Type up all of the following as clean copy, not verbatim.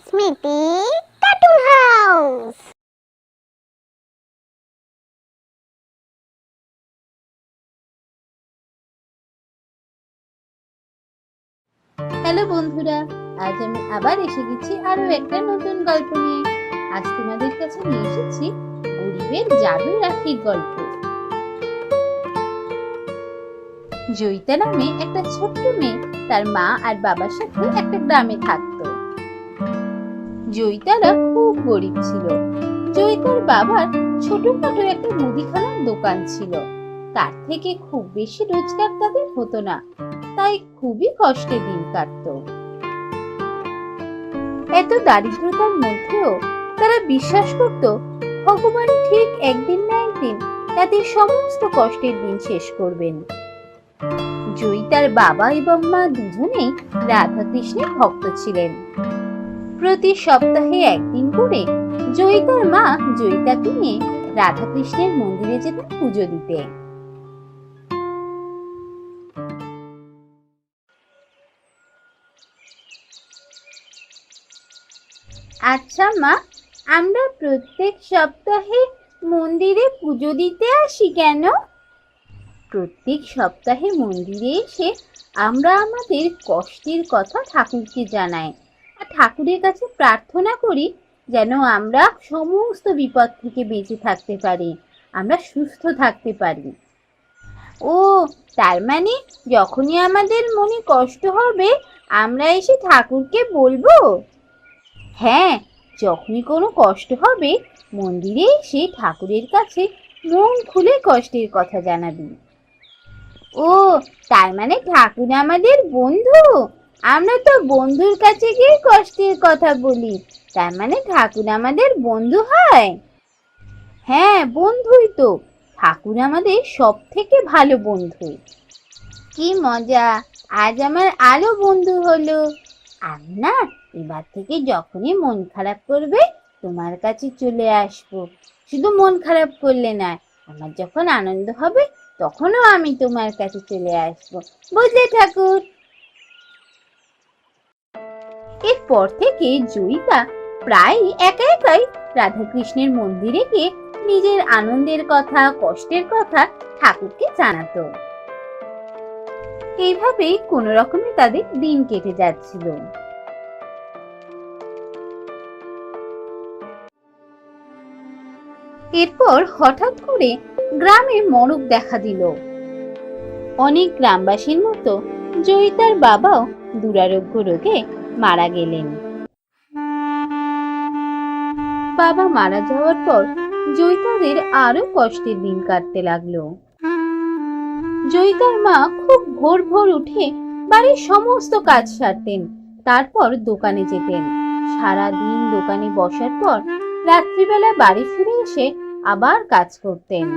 স্মৃতি cartoon house. Hello বন্ধুরা, আজ আমি আবার এসে গেছি আরো একটা নতুন গল্প নিয়ে। আজ তোমাদের কাছে নিয়ে এসেছি গরিবের জাদু রাখির গল্প। জয়িতা নামে একটা ছোট্ট মেয়ে তার মা আর বাবার সাথে একটা গ্রামে থাকতো। জয়িতারা খুব গরিব ছিল। জয়িতার বাবার ছোটখাটো একটা মুদিখানার দোকান ছিল, তার থেকে খুব বেশি রোজগার তাদের হতো না, তাই খুবই কষ্টে দিন কাটতো। এত দারিদ্রতার মধ্যেও তারা বিশ্বাস করত ভগবান ঠিক একদিন না একদিন তাদের সমস্ত কষ্টের দিন শেষ করবেন। জয়িতার বাবা এবং মা দুজনেই রাধা কৃষ্ণের ভক্ত ছিলেন। প্রতি সপ্তাহে একদিন করে জয়িতার মা জয়িতাকে নিয়ে রাধা কৃষ্ণের মন্দিরে যেতেন পুজো দিতে। আচ্ছা মা, আমরা প্রত্যেক সপ্তাহে মন্দিরে পুজো দিতে আসি কেন? প্রত্যেক সপ্তাহে মন্দিরে এসে আমরা আমাদের কষ্টের কথা ঠাকুরকে জানাই আর ঠাকুরের কাছে প্রার্থনা করি যেন আমরা সমস্ত বিপদ থেকে বেঁচে থাকতে পারি, আমরা সুস্থ থাকতে পারি। ও, তার মানে যখনই আমাদের মনে কষ্ট হবে আমরা এসে ঠাকুরকে বলবো? হ্যাঁ, যখনই কোনো কষ্ট হবে মন্দিরে এসে ঠাকুরের কাছে মন খুলে কষ্টের কথা জানাবি। ও, তার মানে ঠাকুর আমাদের বন্ধু। আমরা তো বন্ধুর কাছে গিয়ে কষ্টের কথা বলি, তার মানে ঠাকুর আমাদের বন্ধু হয়। হ্যাঁ, বন্ধুই তো, ঠাকুর আমাদের সব থেকে ভালো বন্ধু। কি মজা, আজ আমার আরো বন্ধু হলো। আমি না এবার থেকে যখনই মন খারাপ করবে তোমার কাছে চলে আসবো। শুধু মন খারাপ করলে না, আমার যখন আনন্দ হবে তখনও আমি তোমার কাছে চলে আসবো, বুঝলে ঠাকুর? এরপর থেকে জয়িতা প্রায় একা একাই রাধাকৃষ্ণের মন্দিরে গিয়ে নিজের আনন্দের কথা কষ্টের কথা ঠাকুরকে জানাতো। এইভাবেই কোনো রকমে তাদের দিন কেটে যাচ্ছিল। এরপর হঠাৎ করে গ্রামে মরক দেখা দিল। অনেক গ্রামবাসীর মতো জয়িতার বাবাও দুরারোগ্য রোগে মারা গেলেন। বাবা মারা যাওয়ার পর জয়িতাদের আরো কষ্টের দিন কাটতে লাগলো। জয়িতার মা খুব ভোর ভোর উঠে বাড়ির সমস্ত কাজ সারতেন, তারপর দোকানে যেতেন। সারা দিন দোকানে বসার পর রাত্রিবেলা বাড়ি ফিরে এসে আবার কাজ করতেন।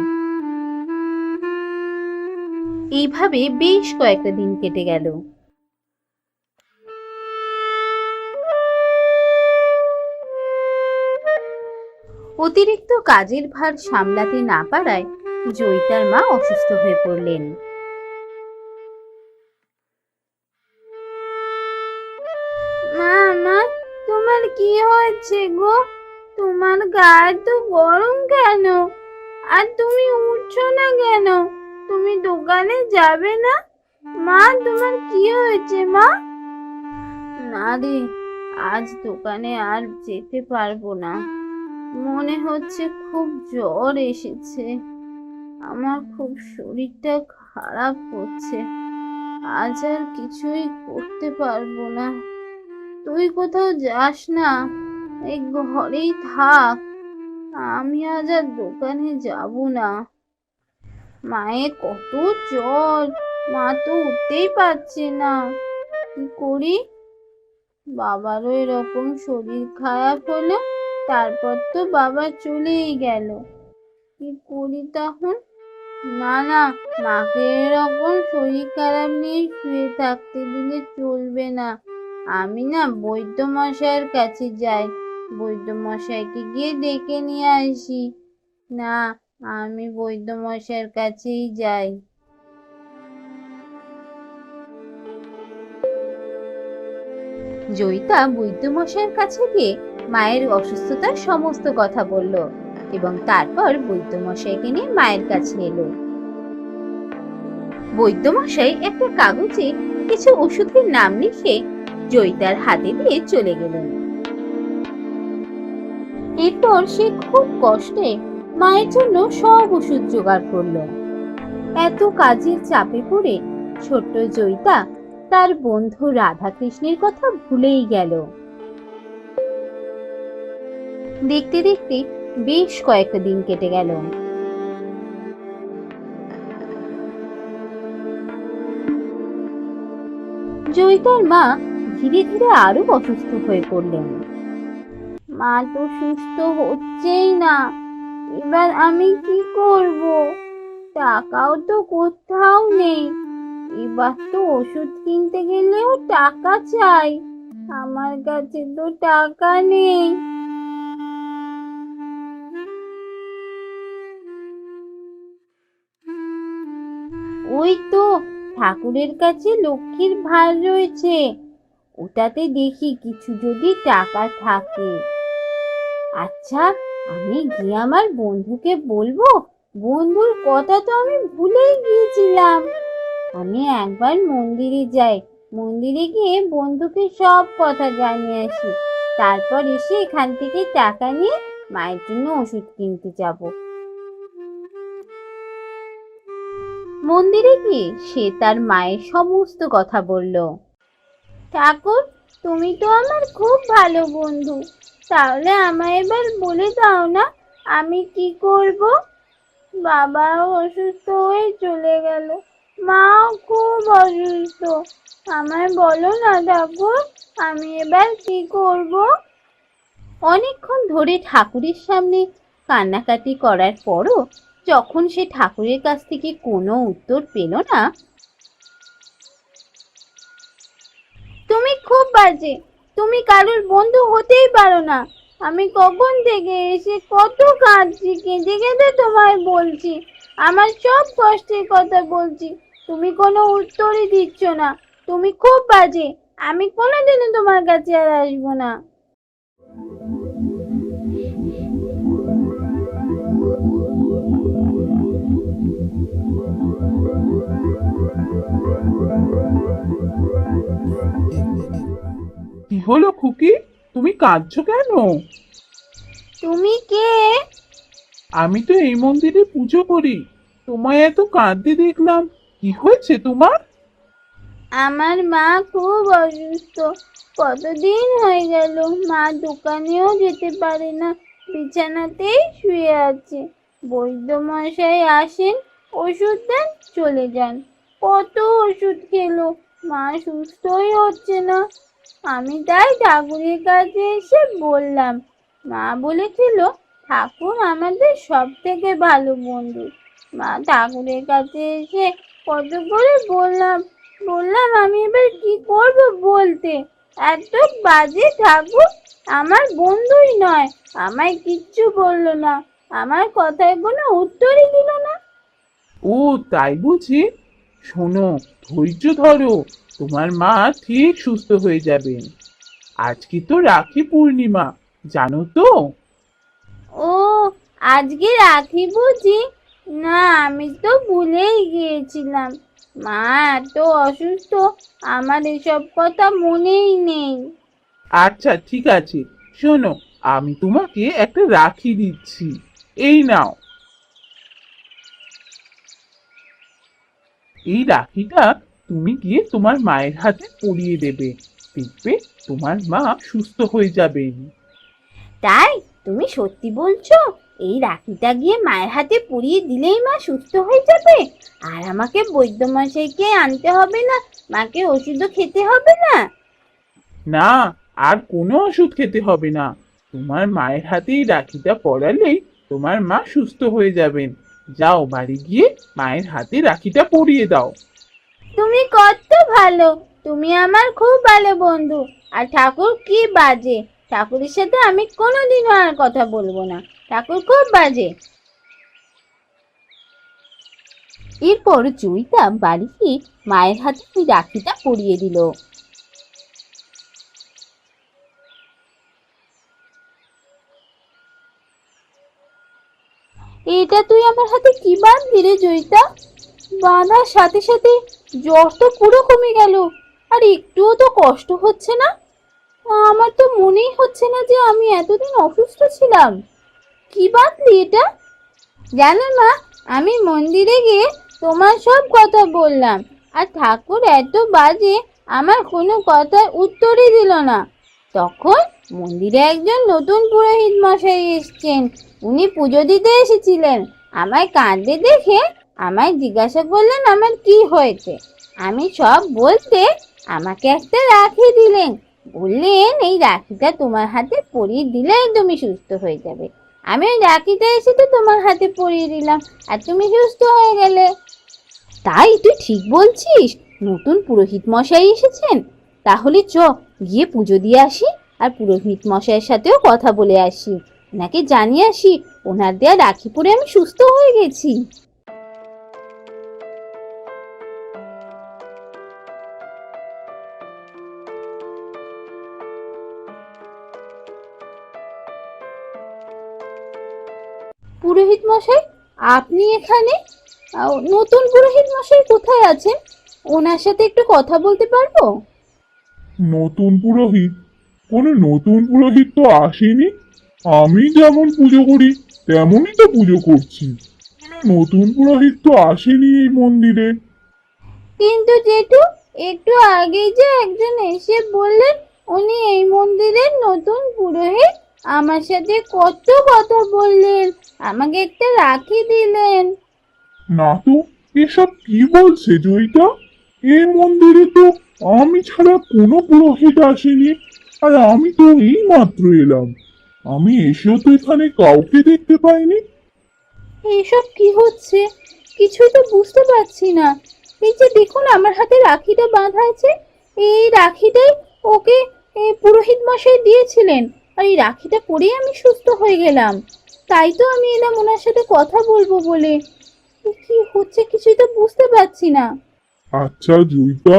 এইভাবে বেশ কয়েকটা দিন কেটে গেল। অতিরিক্ত কাজের ভার সামলাতে না পারায় জয়িতার মা অসুস্থ হয়ে পড়লেন। মা, মা, তোমার কি হয়েছে গো? তোমার গায়ে তো গরম কেন? আর তুমি উঠছো না কেন? তুমি দোকানে যাবে না? মা, তোমার কি হয়েছে মা? না রে, আজ দোকানে আর যেতে পারবো না। মনে হচ্ছে খুব জ্বর এসেছে। আমার খুব শরীরটা খারাপ হচ্ছে। আজ আর কিছুই করতে পারবো না। তুই কোথাও যাস না, এই ঘরেই থাক। আমি আজ আর দোকানে যাব না। মায়ের কত জ্বর, মা তো উঠতেই পারছে না। কি করি? বাবারও এরকম শরীর খারাপ হলো, তারপর তো বাবা চলেই গেল। কি করি তখন? না না, মাকে এরকম শরীর খারাপ নিয়ে শুয়ে থাকতে দিলে চলবে না। আমি না বৈদ্য মশাইয়ের কাছে যাই, বৈদ্য মশাইকে গিয়ে ডেকে নিয়ে আসি। না, আমি বৈদ্য মশাইয়ের কাছেই যাই। জয়িতা বৈদ্যমশাইয়ের কাছে গিয়ে মায়ের অসুস্থতার সমস্ত কথা বলল এবং তারপর বৈদ্যমশাইকে নিয়ে মায়ের কাছে এলো। বৈদ্যমশাই একটা কাগজে কিছু ওষুধের নাম লিখে জয়িতার হাতে দিয়ে চলে গেলেন। এরপর সে খুব কষ্টে মায়ের জন্য সব ওষুধ জোগাড় করলো। এত কাজের চাপে পড়ে ছোট্ট জয়িতা তার বন্ধু রাধাকৃষ্ণের কথা ভুলেই গেল। দেখতে দেখতে বেশ কয়েকটা দিন কেটে গেল। জয়িতার মা ধীরে ধীরে আরো অসুস্থ হয়ে পড়লেন। মা তো সুস্থ হচ্ছেই না, এবার আমি কি করব? টাকাও তো কোথাও নেই। এবার তো ওষুধ কিনতে গেলেও টাকা চাই, আমার কাছে তো টাকা নেই। ওই তো ঠাকুরের কাছে লক্ষ্মীর ভার রয়েছে, ওটাতে দেখি কিছু যদি টাকা থাকে। আচ্ছা, আমি গিয়ে আমার বন্ধুকে বলবো। বন্ধুর কথা তো আমি ভুলেই গিয়েছিলাম। আমি একবার মন্দিরে যাই, মন্দিরে গিয়ে বন্ধুকে সব কথা জানিয়ে আসি, তারপর এসে এখান থেকে টাকা নিয়ে মায়ের জন্য ওষুধ কিনতে যাব। মন্দিরে গিয়ে সে তার মায়ের সমস্ত কথা বলল। ঠাকুর, তুমি তো আমার খুব ভালো বন্ধু, তাহলে আমায় এবার বলে দাও না আমি কি করব? বাবাও অসুস্থ হয়ে চলে গেল, মাও খুব অসুস্থ, আমায় বলো না ঠাকুর, আমি এবার কি করব? অনেকক্ষণ ধরে ঠাকুরের সামনে কান্নাকাটি করার পরও যখন সে ঠাকুরের কাছ থেকে কোনো উত্তর পেল না, তুমি খুব বাজে, তুমি কারোর বন্ধু হতেই পারো না। আমি কখন থেকে এসে কত কাঁদছি, কেঁদে কেঁদে তোমায় বলছি, আমার সব কষ্টের কথা বলছি, তুমি কোনো উত্তরই দিচ্ছ না। তুমি খুব বাজে, আমি কোনোদিনও তোমার কাছে আর আসবো না। কি হলো খুকি, তুমি কাঁদছো কেন? তুমি কে? আমি তো এই মন্দিরে পুজো করি, তোমায় এত কাঁদতে দেখলাম, কি হয়েছে তোমার? আমার মা খুব অসুস্থ, কতদিন হয়ে গেল মা দোকানেও যেতে পারে না, বিছানাতেই শুয়ে আছে। বৈদ্যমশাই আসেন, ওষুধ দেন, চলে যান। কত ওষুধ খেলো, মা সুস্থই হচ্ছে না। আমি তাই ঠাকুরের কাছে এসে বললাম। মা বলেছিল ঠাকুর আমাদের সব থেকে ভালো বন্ধু। মা ঠাকুরের কাছে এসে কত করে বললাম, আমি এবার কি করব বলতে। এত বাজে ঠাকুর, আমার বন্ধুই নয়, আমায় কিচ্ছু বললো না, আমার কথায় কোনো উত্তরই দিল না। ও তাই বুঝি? শোনো, ধৈর্য ধরো, তোমার মা ঠিক সুস্থ হয়ে যাবেন। আজকে তো রাখি পূর্ণিমা, জানো তো? ও, আজকে রাখি বুঝি? না, আমি তো ভুলেই গিয়েছিলাম। মা এত অসুস্থ, আমার এসব কথা মনেই নেই। আচ্ছা ঠিক আছে, শোনো, আমি তোমাকে একটা রাখি দিচ্ছি, এই নাও। এই রাখিটা তুমি গিয়ে তোমার মায়ের হাতে পরিয়ে দেবে, দেখবে তোমার মা সুস্থ হয়ে যাবেন। তাই তুমি সত্যি বলছো? এই রাখিটা গিয়ে মায়ের হাতে পরিয়ে দিলেই মা সুস্থ হয়ে যাবে? আর আমাকে বৈদ্যমশাইকে আনতে হবে না, মাকে ওষুধও খেতে হবে না? না, আর কোনো ওষুধ খেতে হবে না, তোমার মায়ের হাতে এই রাখিটা পরালেই তোমার মা সুস্থ হয়ে যাবেন। যাও বাড়ি গিয়ে মায়ের হাতে রাখিটা পরিয়ে দাও। তুমি কত ভালো, তুমি আমার খুব ভালো বন্ধু। আর ঠাকুর কি বাজে, ঠাকুরের সাথে আমি কোনোদিনও আর কথা বলবো না, ঠাকুর খুব বাজে। এরপর জয়িতা বাড়ি গিয়ে মায়ের হাতে ওই রাখিটা পরিয়ে দিল। এটা তুই আমার হাতে কি বাঁধলি রে জয়িতা? বাঁধার সাথে সাথে জ্বর তো পুরো কমে গেল, আর একটুও তো কষ্ট হচ্ছে না। আমার তো মনেই হচ্ছে না যে আমি এতদিন অসুস্থ ছিলাম। কি বাঁধলি এটা? জানো মা, আমি মন্দিরে গিয়ে তোমার সব কথা বললাম, আর ঠাকুর এত বাজে আমার কোনো কথার উত্তরই দিল না। তখন মন্দিরে একজন নতুন পুরোহিত মশাই এসেছেন। উনি পুজো দিতে এসেছিলেন। আমায় কাঁদতে দেখে আমায় জিজ্ঞাসা করলেন আমার কি হয়েছে। আমি সব বলতে আমাকে একটা রাখি দিলেন। বললেন এই রাখিটা তোমার হাতে পরিয়ে দিলেই তুমি সুস্থ হয়ে যাবে। আমি ওই রাখিটা এসে তো তোমার হাতে পরিয়ে দিলাম, আর তুমি সুস্থ হয়ে গেলে। তাই তুই ঠিক বলছিস, নতুন পুরোহিত মশাই এসেছেন। তাহলে গিয়ে পুজো দিয়ে আসি, আর পুরোহিত মশাইয়ের সাথেও কথা বলে আসি, ওনাকে জানিয়ে আসি ওনার দেয়া রাখি পরে আমি সুস্থ হয়ে গেছি। পুরোহিত মশাই, আপনি এখানে? নতুন পুরোহিত মশাই কোথায় আছেন? ওনার সাথে একটু কথা বলতে পারবো? নতুন পুরোহিত? কোনো নতুন পুরোহিত তো আসেনি। আমি যেমন পুজো করি তেমনই তো পুজো করছি। কোনো নতুন পুরোহিত তো আসেনি এই মন্দিরে। কিন্তু জেঠু, একটু আগেই যে একজন এসে বললেন উনি এই মন্দিরের নতুন পুরোহিত। আমার সাথে কত কথা বললেন, আমাকে একটা রাখি দিলেন। না তো, এসব কি বলছে জয়িতা? এই মন্দিরে তো আমি ছাড়া কোনো পুরোহিত আসেনি, আর আমি তো এই মাত্র এলাম। আমি এসেও তো এখানে কাউকে দেখতে পাইনি। এইসব কি হচ্ছে? কিছুই তো বুঝতে পারছি না। এই যে দেখুন আমার হাতে রাখিটা বাঁধা আছে, এই রাখিটাই ওকে পুরোহিত মশাই দিয়েছিলেন, আর এই রাখিটা পরেই আমি সুস্থ হয়ে গেলাম। তাই তো আমি এলাম ওনার সাথে কথা বলবো বলে। কি হচ্ছে কিছুই তো বুঝতে পারছি না। আচ্ছা জয়িতা,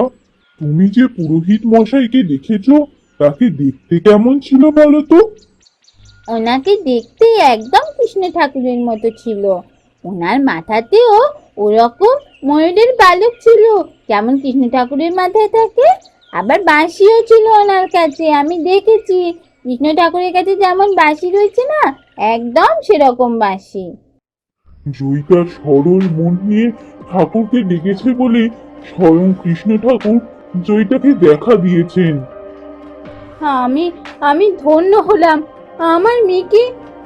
তুমি যে পুরোহিত মশাইকে দেখেছো, তাকে দেখতে কেমন ছিল বলো তো? ওনাকে দেখতে একদম কৃষ্ণ ঠাকুরের মতো ছিল। ওনার মাথাতেও ওরকম ময়ূরের পালক ছিল, যেমন কৃষ্ণ ঠাকুরের মাথায় থাকে। আবার বাঁশিও ছিল ওনার কাছে, আমি দেখেছি। কৃষ্ণ ঠাকুরের কাছে যেমন বাঁশি রয়েছে না, একদম সেরকম বাঁশি। জয়িতার সরল মন নিয়ে ঠাকুরকে ডেকেছে বলে স্বয়ং কৃষ্ণ ঠাকুর জয়িতাকে দেখা দিয়েছেন। আমি আমি ধন্য হলাম, আমার মেয়েকে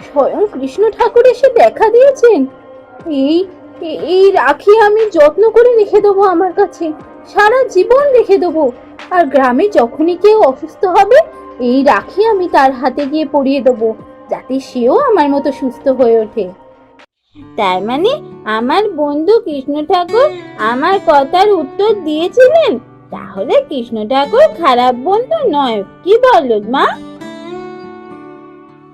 স্বয়ং কৃষ্ণ ঠাকুর এসে দেখা দিয়েছেন। এই এই রাখি আমি যত্ন করে রেখে দেবো আমার কাছে, সারা জীবন রেখে দেবো। আর গ্রামে যখনই কেউ অসুস্থ হবে, এই রাখি আমি তার হাতে গিয়ে পরিয়ে দেবো, যাতে সেও আমার মতো সুস্থ হয়ে ওঠে। তার মানে আমার বন্ধু কৃষ্ণ ঠাকুর আমার কথার উত্তর দিয়েছিলেন। তাহলে কৃষ্ণ ঠাকুর খারাপ বন্ধু নয়, কি বলো মা?